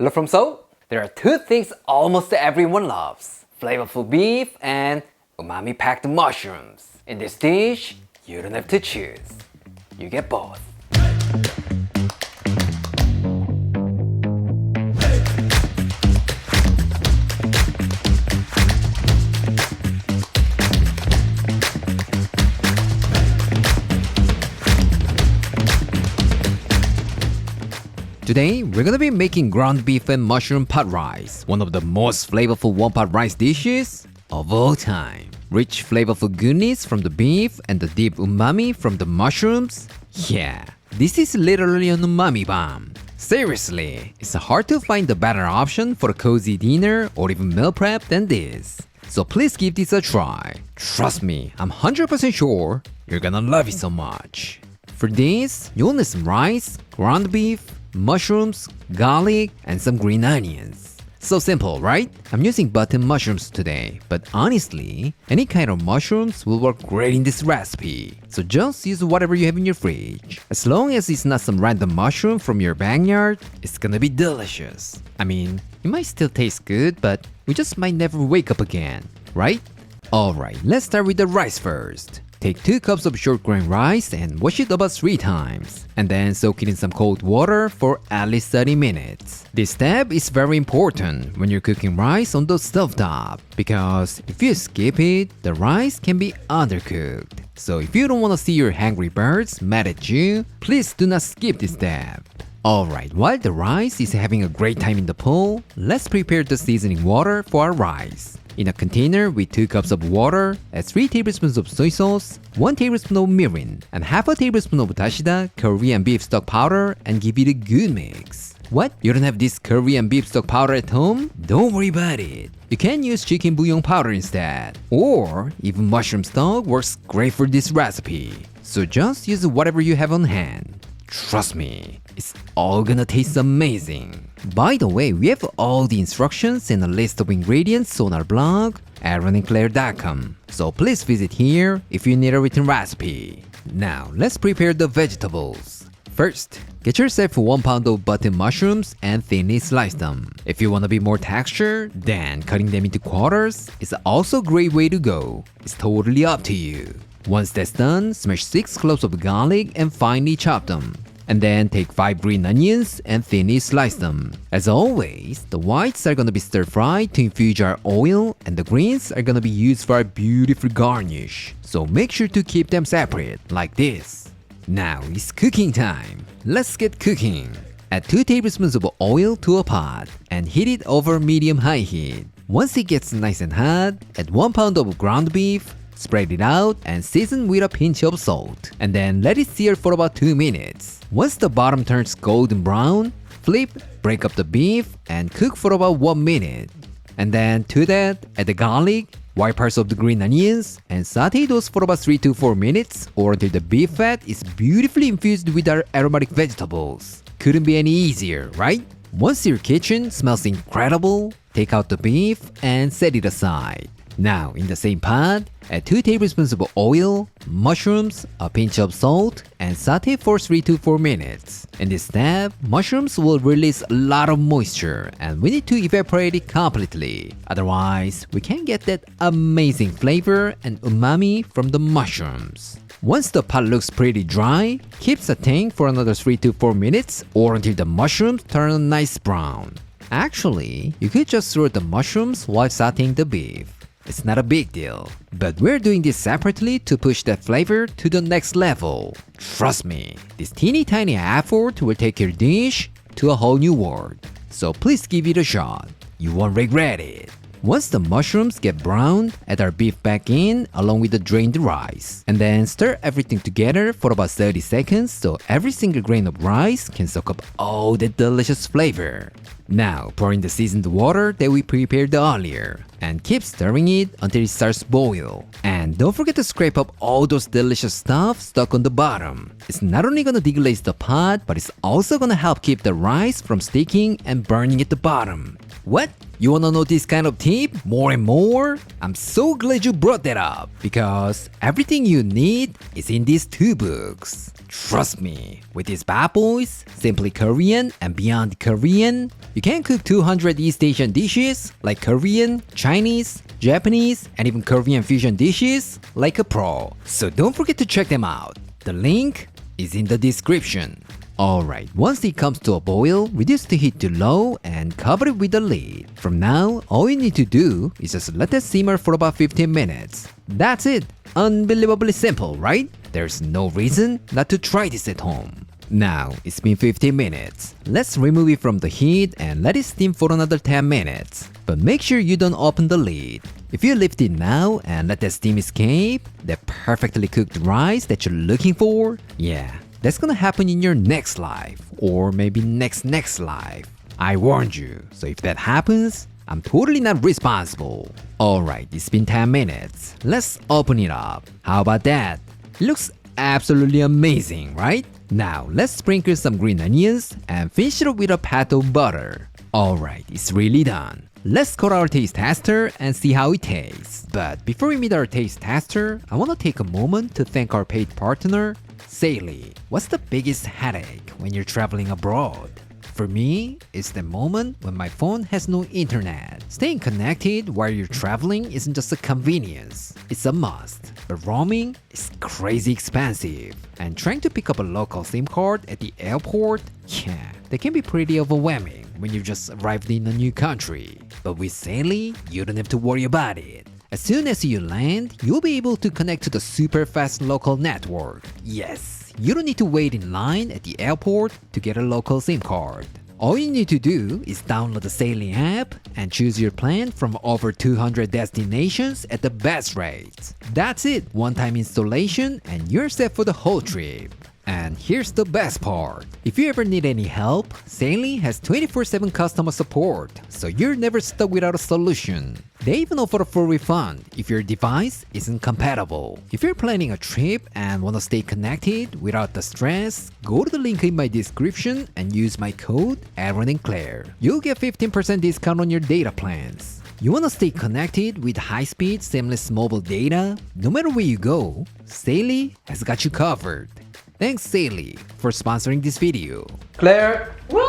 Hello from Seoul. There are two things almost everyone loves: flavorful beef and umami-packed mushrooms. In this dish, you don't have to choose. You get both. Today, we're gonna be making ground beef and mushroom pot rice, one of the most flavorful one-pot rice dishes of all time. Rich flavorful goodness from the beef and the deep umami from the mushrooms. Yeah, this is literally an umami bomb. Seriously, it's hard to find a better option for a cozy dinner or even meal prep than this. So please give this a try. Trust me, I'm 100% sure you're gonna love it so much. For this, you'll need some rice, ground beef, mushrooms, garlic, and some green onions. So simple, right? I'm using button mushrooms today, but honestly, any kind of mushrooms will work great in this recipe. So just use whatever you have in your fridge. As long as it's not some random mushroom from your backyard, it's gonna be delicious. I mean, it might still taste good, but we just might never wake up again, right? Alright, let's start with the rice first. Take 2 cups of short grain rice and wash it about 3 times, and then soak it in some cold water for at least 30 minutes. This step is very important when you're cooking rice on the stovetop, because if you skip it, the rice can be undercooked. So if you don't want to see your hungry birds mad at you, please do not skip this step. Alright, while the rice is having a great time in the pool, let's prepare the seasoning water for our rice. In a container with 2 cups of water, add 3 tablespoons of soy sauce, 1 tablespoon of mirin, and half a tablespoon of dashida Korean beef stock powder, and give it a good mix. What? You don't have this Korean beef stock powder at home? Don't worry about it. You can use chicken bouillon powder instead. Or even mushroom stock works great for this recipe. So just use whatever you have on hand. Trust me, it's all gonna taste amazing. By the way, we have all the instructions and a list of ingredients on our blog, aaronandclaire.com. So please visit here if you need a written recipe. Now, let's prepare the vegetables. First, get yourself 1 pound of button mushrooms and thinly slice them. If you want to be more texture, then cutting them into quarters is also a great way to go. It's totally up to you. Once that's done, smash 6 cloves of garlic and finely chop them. And then take 5 green onions and thinly slice them. As always, the whites are gonna be stir-fried to infuse our oil, and the greens are gonna be used for our beautiful garnish. So make sure to keep them separate, like this. Now it's cooking time. Let's get cooking. Add 2 tablespoons of oil to a pot and heat it over medium-high heat. Once it gets nice and hot, add 1 pound of ground beef, spread it out, and season with a pinch of salt. And then let it sear for about 2 minutes. Once the bottom turns golden brown, flip, break up the beef, and cook for about 1 minute. And then to that, add the garlic, white parts of the green onions, and saute those for about 3 to 4 minutes or until the beef fat is beautifully infused with our aromatic vegetables. Couldn't be any easier, right? Once your kitchen smells incredible, take out the beef and set it aside. Now, in the same pot, add 2 tablespoons of oil, mushrooms, a pinch of salt, and saute for 3 to 4 minutes. In this step, mushrooms will release a lot of moisture and we need to evaporate it completely. Otherwise, we can't get that amazing flavor and umami from the mushrooms. Once the pot looks pretty dry, keep sauteing for another 3 to 4 minutes or until the mushrooms turn a nice brown. Actually, you could just throw the mushrooms while sauteing the beef. It's not a big deal, but we're doing this separately to push that flavor to the next level. Trust me, this teeny tiny effort will take your dish to a whole new world. So please give it a shot. You won't regret it. Once the mushrooms get browned, add our beef back in along with the drained rice. And then stir everything together for about 30 seconds so every single grain of rice can soak up all the delicious flavor. Now, pour in the seasoned water that we prepared earlier and keep stirring it until it starts boil. And don't forget to scrape up all those delicious stuff stuck on the bottom. It's not only gonna deglaze the pot, but it's also gonna help keep the rice from sticking and burning at the bottom. What? You wanna know this kind of tip more and more? I'm so glad you brought that up because everything you need is in these 2 books. Trust me, with these bad boys, Simply Korean and Beyond Korean, you can cook 200 East Asian dishes like Korean, Chinese, Japanese, and even Korean fusion dishes like a pro. So don't forget to check them out. The link is in the description. Alright, once it comes to a boil, reduce the heat to low and cover it with a lid. From now, all you need to do is just let it simmer for about 15 minutes. That's it! Unbelievably simple, right? There's no reason not to try this at home. Now, it's been 15 minutes. Let's remove it from the heat and let it steam for another 10 minutes. But make sure you don't open the lid. If you lift it now and let the steam escape, that perfectly cooked rice that you're looking for, yeah, that's gonna happen in your next life, or maybe next life. I warned you, so if that happens, I'm totally not responsible. Alright, it's been 10 minutes. Let's open it up. How about that? It looks absolutely amazing, right? Now, let's sprinkle some green onions and finish it up with a pat of butter. Alright, it's really done. Let's cut our taste tester and see how it tastes. But before we meet our taste tester, I wanna take a moment to thank our paid partner, Saily. What's the biggest headache when you're traveling abroad? For me, it's the moment when my phone has no internet. Staying connected while you're traveling isn't just a convenience, it's a must. But roaming is crazy expensive. And trying to pick up a local SIM card at the airport, yeah, that can be pretty overwhelming when you've just arrived in a new country. But with Saily, you don't have to worry about it. As soon as you land, you'll be able to connect to the super fast local network. Yes, you don't need to wait in line at the airport to get a local SIM card. All you need to do is download the Saily app and choose your plan from over 200 destinations at the best rates. That's it, one-time installation and you're set for the whole trip. And here's the best part. If you ever need any help, Saily has 24/7 customer support, so you're never stuck without a solution. They even offer a full refund if your device isn't compatible. If you're planning a trip and want to stay connected without the stress, go to the link in my description and use my code Aaron and Claire. You'll get 15% discount on your data plans. You want to stay connected with high-speed, seamless mobile data? No matter where you go, Saily has got you covered. Thanks Saily for sponsoring this video. Claire. 와,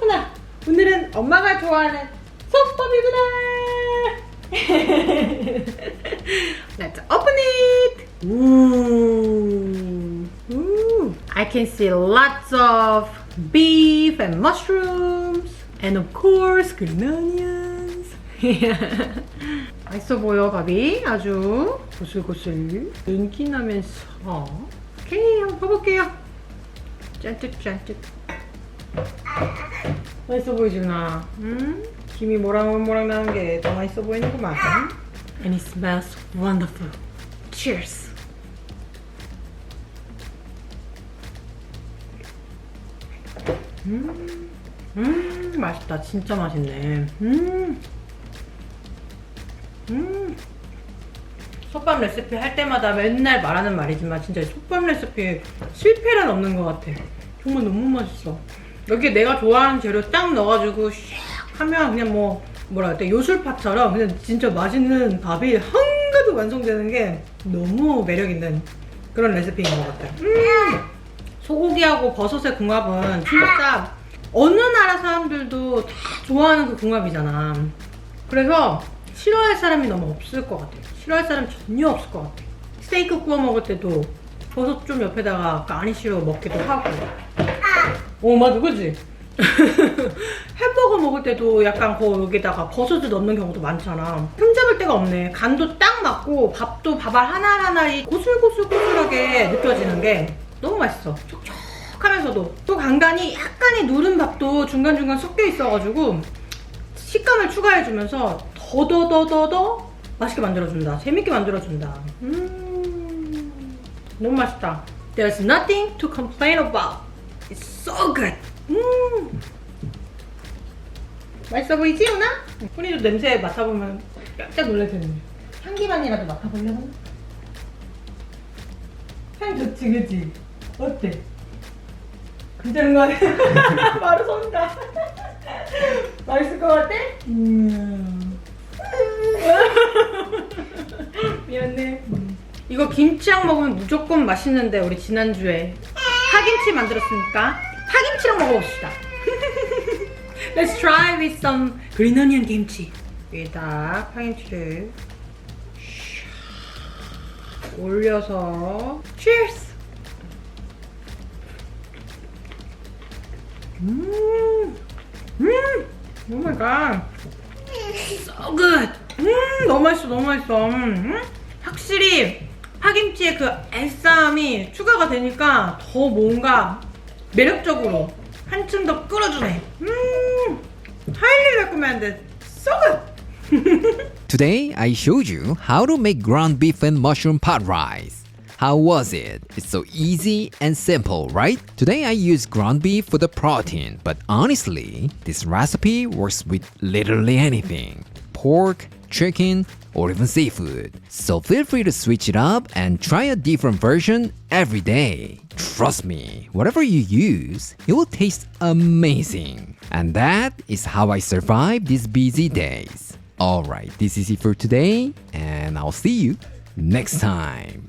하나. 오늘은 엄마가 좋아하는 솥밥이구나. Let's open it. Ooh. I can see lots of beef and mushrooms, and of course green onions. 맛있어 보여 밥이 아주 고슬고슬 윤기나면서. 오케이, 한번 봐볼게요. 짠뜩짠뜩. 맛있어 보이지구나. 김이 모락모락 나는 게 더 맛있어 보이는구만. And it smells wonderful. Cheers. 맛있다. 진짜 맛있네. 솥밥 레시피 할 때마다 맨날 말하는 말이지만 진짜 솥밥 레시피에 실패란 없는 것 같아. 정말 너무 맛있어. 여기 내가 좋아하는 재료 딱 넣어가지고 샥 하면 그냥 뭐라 그래 요술밥처럼 그냥 진짜 맛있는 밥이 한가득 완성되는 게 너무 매력 있는 그런 레시피인 것 같아. 소고기하고 버섯의 궁합은 진짜 어느 나라 사람들도 다 좋아하는 그 궁합이잖아. 그래서 싫어할 사람이 너무 없을 것 같아. 싫어할 사람 전혀 없을 것 같아. 스테이크 구워 먹을 때도 버섯 좀 옆에다가 가니쉬로 먹기도 하고. 맞아, 그치? 햄버거 먹을 때도 약간 거기다가 버섯을 넣는 경우도 많잖아. 흠잡을 데가 없네. 간도 딱 맞고 밥도 밥알 하나하나이 고슬고슬고슬하게 느껴지는 게 너무 맛있어. 촉촉하면서도 또 간간이 약간의 누른 밥도 중간중간 섞여 있어가지고 식감을 추가해주면서 더더더더더 맛있게 만들어준다. 재밌게 만들어준다. 너무 맛있다. There's nothing to complain about. It's so good. 맛있어 보이지, 누나? 훈이도 냄새 맡아보면 깜짝 놀랄 텐데. 향기만이라도 맡아보려나? 향 좋지, 그치? 어때? 괜찮은 거 아니야? 바로 손다. 맛있을 것 같아? 미안해. 이거 김치랑 먹으면 무조건 맛있는데 우리 지난주에 파김치 만들었으니까 파김치랑 먹어봅시다. Let's try with some green onion 김치. 위에다 파김치를 올려서 Cheers! Oh my god. So good. 너무 맛있어, 너무 맛있어. 확실히 파김치의 그 애싸움이 추가가 되니까 더 뭔가 매력적으로 한층 더 끌어주네. Highly recommended. So good. Today, I showed you how to make ground beef and mushroom pot rice. How was it? It's so easy and simple, right? Today I used ground beef for the protein, but honestly, this recipe works with literally anything. Pork, chicken, or even seafood. So feel free to switch it up and try a different version every day. Trust me, whatever you use, it will taste amazing. And that is how I survive these busy days. Alright, this is it for today, and I'll see you next time.